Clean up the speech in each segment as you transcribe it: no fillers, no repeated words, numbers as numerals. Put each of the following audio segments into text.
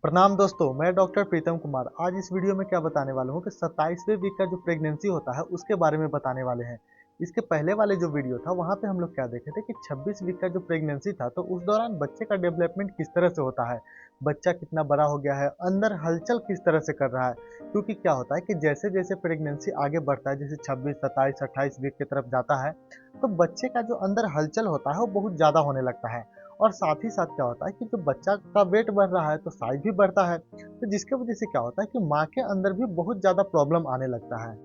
प्रणाम दोस्तों, मैं डॉक्टर प्रीतम कुमार। आज इस वीडियो में क्या बताने वाला हूँ कि 27वें वीक का जो प्रेगनेंसी होता है उसके बारे में बताने वाले हैं। इसके पहले वाले जो वीडियो था वहाँ पे हम लोग क्या देखे थे कि 26 वीक का जो प्रेगनेंसी था तो उस दौरान बच्चे का डेवलपमेंट किस तरह से होता है, बच्चा कितना बड़ा हो गया है, अंदर हलचल किस तरह से कर रहा है। क्योंकि क्या होता है कि जैसे जैसे प्रेगनेंसी आगे बढ़ता है, जैसे 26, 27, 28 वीक की तरफ जाता है तो बच्चे का जो अंदर हलचल होता है वो बहुत ज़्यादा होने लगता है। और साथ ही साथ क्या होता है कि जब बच्चा का वेट बढ़ रहा है तो साइज भी बढ़ता है, तो जिसके वजह से क्या होता है कि माँ के अंदर भी बहुत ज़्यादा प्रॉब्लम आने लगता है।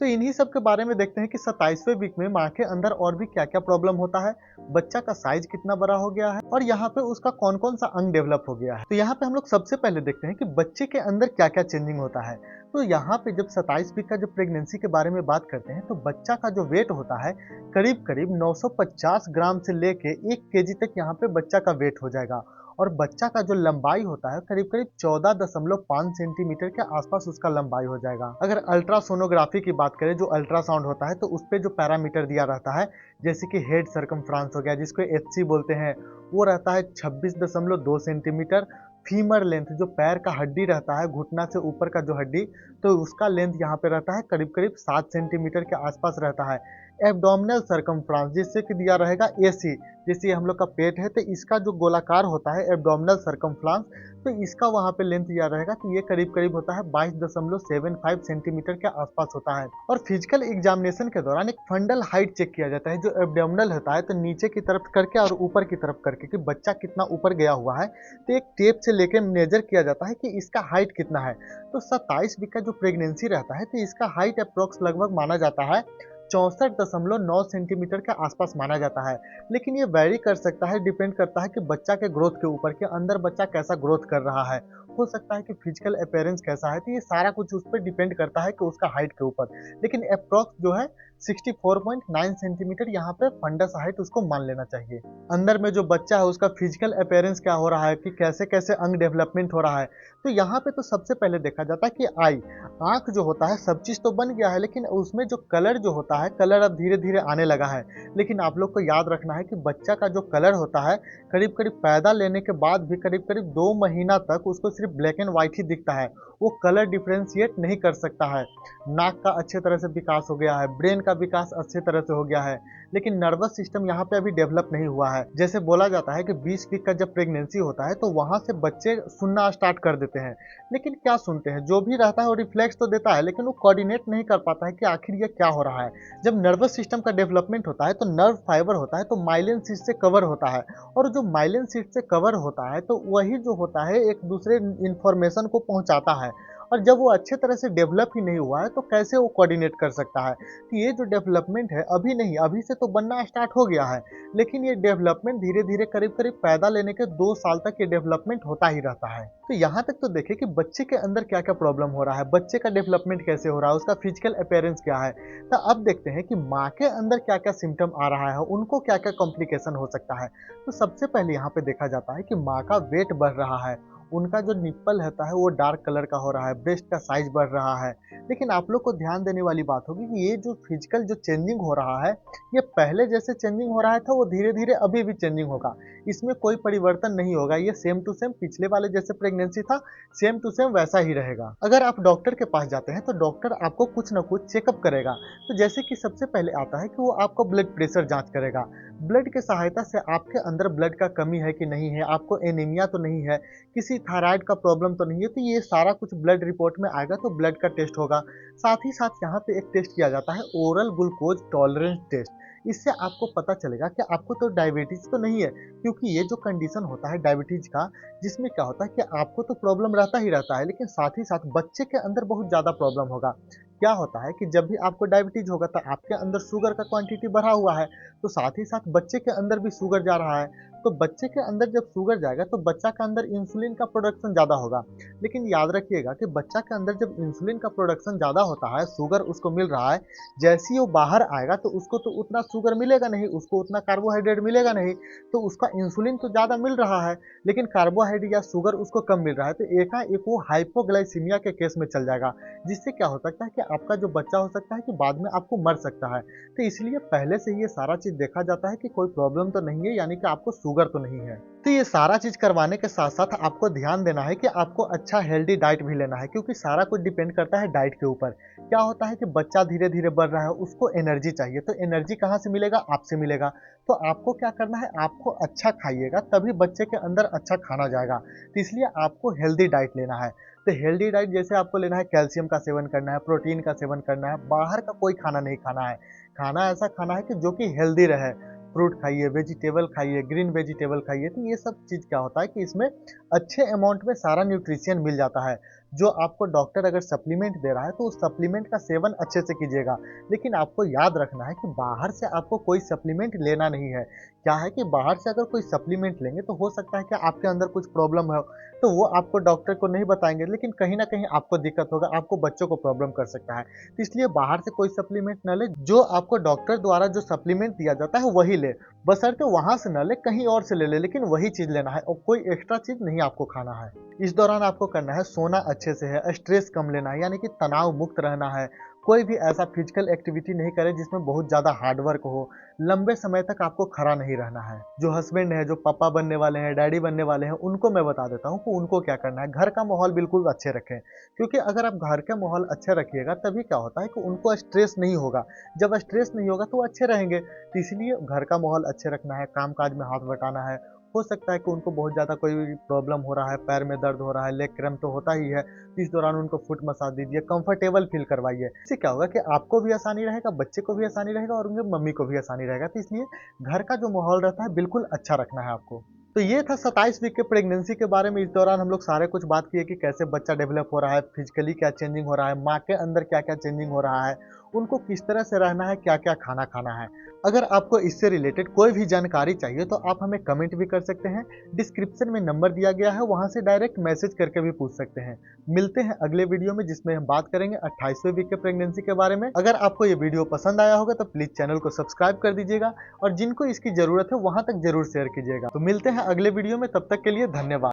तो इन्हीं सब के बारे में देखते हैं कि 27वें वीक में माँ के अंदर और भी क्या-क्या प्रॉब्लम होता है, बच्चा का साइज कितना बड़ा हो गया है और यहाँ पे उसका कौन-कौन सा अंग डेवलप हो गया है। तो यहाँ पे हम लोग सबसे पहले देखते हैं कि बच्चे के अंदर क्या-क्या चेंजिंग होता है। तो यहाँ पे जब 27 वीक का जब प्रेगनेंसी के बारे में बात करते हैं तो बच्चा का जो वेट होता है करीब-करीब 950 ग्राम से लेके 1 केजी तक यहाँ पे बच्चा का वेट हो जाएगा। और बच्चा का जो लंबाई होता है करीब-करीब 14.5 सेंटीमीटर के आसपास उसका लंबाई हो जाएगा। अगर अल्ट्रासोनोग्राफी की बात करें, जो अल्ट्रासाउंड होता है, तो उस पे जो पैरामीटर दिया रहता है, जैसे कि हेड सर्कमफ्रांस हो गया जिसको एचसी बोलते हैं, वो रहता है 26.2 सेंटीमीटर। फीमर लेंथ, जो पैर का हड्डी रहता है, घुटना से ऊपर का जो हड्डी, तो उसका लेंथ यहाँ पे रहता है करीब-करीब 7 सेंटीमीटर के आसपास रहता है। एब्डोमिनल सर्कमफ्रांस जिससे कि दिया रहेगा एसी, जैसे हम लोग का पेट है तो इसका जो गोलाकार होता है एब्डोमिनल सर्कमफ्रांस, तो इसका वहाँ पे लेंथ दिया रहेगा कि ये करीब करीब होता है 22.75 सेंटीमीटर के आसपास होता है। और फिजिकल एग्जामिनेशन के दौरान एक फंडल हाइट चेक किया जाता है, जो एब्डोमिनल होता है, तो नीचे की तरफ करके और ऊपर की तरफ करके कि बच्चा कितना ऊपर गया हुआ है, तो एक टेप से लेके मेजर किया जाता है कि इसका हाइट कितना है। तो 27 वीक का जो प्रेगनेंसी रहता है तो इसका हाइट अप्रोक्स लगभग माना जाता है 64.9 सेंटीमीटर के आसपास माना जाता है। लेकिन ये वैरी कर सकता है, डिपेंड करता है कि बच्चा के ग्रोथ के ऊपर, कि अंदर बच्चा कैसा ग्रोथ कर रहा है। हो सकता है कि फिजिकल अपीयरेंस कैसा है, तो ये सारा कुछ उस पर डिपेंड करता है कि उसका हाइट के ऊपर। लेकिन अप्रोक्स जो है 64.9 सेंटीमीटर यहाँ पे फंडस हाइट उसको मान लेना चाहिए। अंदर में जो बच्चा है उसका फिजिकल अपीयरेंस क्या हो रहा है, कि कैसे कैसे अंग डेवलपमेंट हो रहा है, तो यहाँ पे तो सबसे पहले देखा जाता है कि आई, आँख जो होता है सब चीज़ तो बन गया है, लेकिन उसमें जो कलर जो होता है, कलर अब धीरे-धीरे आने लगा है। लेकिन आप लोग को याद रखना है कि बच्चा का जो कलर होता है, करीब-करीब पैदा लेने के बाद भी करीब-करीब 2 महीना तक उसको सिर्फ़ ब्लैक एंड व्हाइट ही दिखता है। वो कलर डिफरेंशिएट नहीं कर सकता है। नाक का अच्छे तरह से विकास हो गया है, ब्रेन का विकास अच्छे तरह से हो गया है, लेकिन नर्वस सिस्टम यहाँ पे अभी डेवलप नहीं हुआ है। जैसे बोला जाता है कि 20 वीक का जब प्रेगनेंसी होता है तो वहाँ से बच्चे सुनना स्टार्ट कर देते हैं। लेकिन क्या सुनते हैं, जो भी रहता है वो रिफ्लेक्स तो देता है, लेकिन वो कोऑर्डिनेट नहीं कर पाता है कि आखिर ये क्या हो रहा है। जब नर्वस सिस्टम का डेवलपमेंट होता है तो नर्व फाइबर होता है तो माइलिन शीट से कवर होता है, और जो माइलिन शीट से कवर होता है तो वही जो होता है एक दूसरे इंफॉर्मेशन को पहुंचाता है। और जब वो अच्छे तरह से डेवलप ही नहीं हुआ है तो कैसे वो कोऑर्डिनेट कर सकता है। तो ये जो डेवलपमेंट है अभी नहीं, अभी से तो बनना स्टार्ट हो गया है, लेकिन ये डेवलपमेंट धीरे धीरे करीब करीब पैदा लेने के 2 साल तक ये डेवलपमेंट होता ही रहता है। तो यहाँ तक तो देखें कि बच्चे के अंदर क्या क्या प्रॉब्लम हो रहा है, बच्चे का डेवलपमेंट कैसे हो रहा है, उसका फिजिकल अपीयरेंस क्या है। तो अब देखते हैं कि माँ के अंदर क्या क्या सिम्टम आ रहा है, उनको क्या क्या कॉम्प्लिकेशन हो सकता है। तो सबसे पहले यहाँ पे देखा जाता है कि माँ का वेट बढ़ रहा है, उनका जो निप्पल रहता है वो डार्क कलर का हो रहा है, ब्रेस्ट का साइज बढ़ रहा है। लेकिन आप लोग को ध्यान देने वाली बात होगी कि ये जो फिजिकल जो चेंजिंग हो रहा है, ये पहले जैसे चेंजिंग हो रहा था वो धीरे धीरे अभी भी चेंजिंग होगा, इसमें कोई परिवर्तन नहीं होगा। ये सेम टू सेम पिछले वाले जैसे प्रेगनेंसी था, सेम टू सेम वैसा ही रहेगा। अगर आप डॉक्टर के पास जाते हैं तो डॉक्टर आपको कुछ ना कुछ चेकअप करेगा। तो जैसे कि सबसे पहले आता है कि वो आपको ब्लड प्रेशर जांच करेगा, ब्लड के सहायता से आपके अंदर ब्लड का कमी है कि नहीं है, आपको एनीमिया तो नहीं है, किसी थायराइड का प्रॉब्लम तो नहीं है, तो ये सारा कुछ ब्लड रिपोर्ट में आएगा, तो ब्लड का टेस्ट होगा। साथ ही साथ यहाँ पे एक टेस्ट किया जाता है, ओरल ग्लूकोज टॉलरेंस टेस्ट। इससे आपको पता चलेगा कि आपको तो डायबिटीज तो नहीं है, क्योंकि ये जो कंडीशन होता है डायबिटीज का, जिसमें क्या होता है कि आपको तो प्रॉब्लम रहता ही रहता है, लेकिन साथ ही साथ बच्चे के अंदर बहुत ज़्यादा प्रॉब्लम होगा। क्या होता है कि जब भी आपको डायबिटीज होगा तो आपके अंदर शुगर का क्वांटिटी बढ़ा हुआ है, तो साथ ही साथ बच्चे के अंदर भी शुगर जा रहा है। तो बच्चे के अंदर जब शुगर जाएगा तो बच्चा के अंदर इंसुलिन का प्रोडक्शन ज़्यादा होगा। लेकिन याद रखिएगा कि बच्चा के अंदर जब इंसुलिन का प्रोडक्शन ज़्यादा होता है, शुगर उसको मिल रहा है, जैसे ही वो बाहर आएगा तो उसको तो उतना शुगर मिलेगा नहीं, उसको उतना कार्बोहाइड्रेट मिलेगा नहीं, तो उसका इंसुलिन तो ज़्यादा मिल रहा है, लेकिन कार्बोहाइड्रेट या शुगर उसको कम मिल रहा है, तो एकाएक वो हाइपोग्लाइसीमिया के केस में चल जाएगा, जिससे क्या हो सकता है कि आपका जो बच्चा हो सकता है कि बाद में आपको मर सकता है। तो इसलिए पहले से ही ये सारा चीज़ देखा जाता है कि कोई प्रॉब्लम तो नहीं है, यानी कि आपको शुगर तो नहीं है। तो ये सारा चीज करवाने के साथ साथ आपको ध्यान देना है कि आपको अच्छा हेल्दी डाइट भी लेना है, क्योंकि सारा कुछ डिपेंड करता है डाइट के ऊपर। क्या होता है कि बच्चा धीरे धीरे बढ़ रहा है, उसको एनर्जी चाहिए, तो एनर्जी कहाँ से मिलेगा? आपसे मिलेगा। तो आपको क्या करना है, आपको अच्छा खाइएगा तभी बच्चे के अंदर अच्छा खाना जाएगा। तो इसलिए आपको हेल्दी डाइट लेना है। तो हेल्दी डाइट जैसे आपको लेना है, कैल्शियम का सेवन करना है, प्रोटीन का सेवन करना है, बाहर का कोई खाना नहीं खाना है। खाना ऐसा खाना है कि जो कि हेल्दी रहे। फ्रूट खाइए, वेजिटेबल खाइए, ग्रीन वेजिटेबल खाइए। तो ये सब चीज़ क्या होता है कि इसमें अच्छे अमाउंट में सारा न्यूट्रिशन मिल जाता है। जो आपको डॉक्टर अगर सप्लीमेंट दे रहा है तो उस सप्लीमेंट का सेवन अच्छे से कीजिएगा। लेकिन आपको याद रखना है कि बाहर से आपको कोई सप्लीमेंट लेना नहीं है। क्या है कि बाहर से अगर कोई सप्लीमेंट लेंगे तो हो सकता है कि आपके अंदर कुछ प्रॉब्लम है, तो वो आपको डॉक्टर को नहीं बताएंगे, लेकिन कहीं ना कहीं आपको दिक्कत होगा, आपको बच्चों को प्रॉब्लम कर सकता है। तो इसलिए बाहर से कोई सप्लीमेंट न ले, जो आपको डॉक्टर द्वारा जो सप्लीमेंट दिया जाता है वही ले। बशर्ते वहां से न ले, कहीं और से ले ले, लेकिन वही चीज लेना है और कोई एक्स्ट्रा चीज नहीं आपको खाना है। इस दौरान आपको करना है, सोना अच्छे से है, स्ट्रेस कम लेना है, यानी कि तनाव मुक्त रहना है। कोई भी ऐसा फिजिकल एक्टिविटी नहीं करे जिसमें बहुत ज़्यादा हार्डवर्क हो। लंबे समय तक आपको खड़ा नहीं रहना है। जो हस्बैंड है, जो पापा बनने वाले हैं, डैडी बनने वाले हैं, उनको मैं बता देता हूँ कि उनको क्या करना है। घर का माहौल बिल्कुल अच्छे रखें, क्योंकि अगर आप घर का माहौल अच्छे रखिएगा तभी क्या होता है कि उनको स्ट्रेस नहीं होगा। जब स्ट्रेस नहीं होगा तो वो अच्छे रहेंगे। तो इसलिए घर का माहौल अच्छे रखना है, काम काज में हाथ बटाना है। हो सकता है कि उनको बहुत ज़्यादा कोई प्रॉब्लम हो रहा है, पैर में दर्द हो रहा है, लेग क्रैम्प तो होता ही है। इस दौरान उनको फुट मसाज दीजिए, कंफर्टेबल फील करवाइए। इससे क्या होगा कि आपको भी आसानी रहेगा, बच्चे को भी आसानी रहेगा और उनके मम्मी को भी आसानी रहेगा। तो इसलिए घर का जो माहौल रहता है बिल्कुल अच्छा रखना है आपको। तो ये था 27 वीक के प्रेगनेंसी के बारे में। इस दौरान हम लोग सारे कुछ बात किए कि कैसे बच्चा डेवलप हो रहा है, फिजिकली क्या चेंजिंग हो रहा है, माँ के अंदर क्या क्या चेंजिंग हो रहा है, उनको किस तरह से रहना है, क्या क्या खाना खाना है। अगर आपको इससे रिलेटेड कोई भी जानकारी चाहिए तो आप हमें कमेंट भी कर सकते हैं। डिस्क्रिप्शन में नंबर दिया गया है, वहां से डायरेक्ट मैसेज करके भी पूछ सकते हैं। मिलते हैं अगले वीडियो में, जिसमें हम बात करेंगे 28वें वीक के प्रेगनेंसी के बारे में। अगर आपको ये वीडियो पसंद आया होगा तो प्लीज चैनल को सब्सक्राइब कर दीजिएगा और जिनको इसकी जरूरत है वहां तक जरूर शेयर कीजिएगा। तो मिलते हैं अगले वीडियो में, तब तक के लिए धन्यवाद।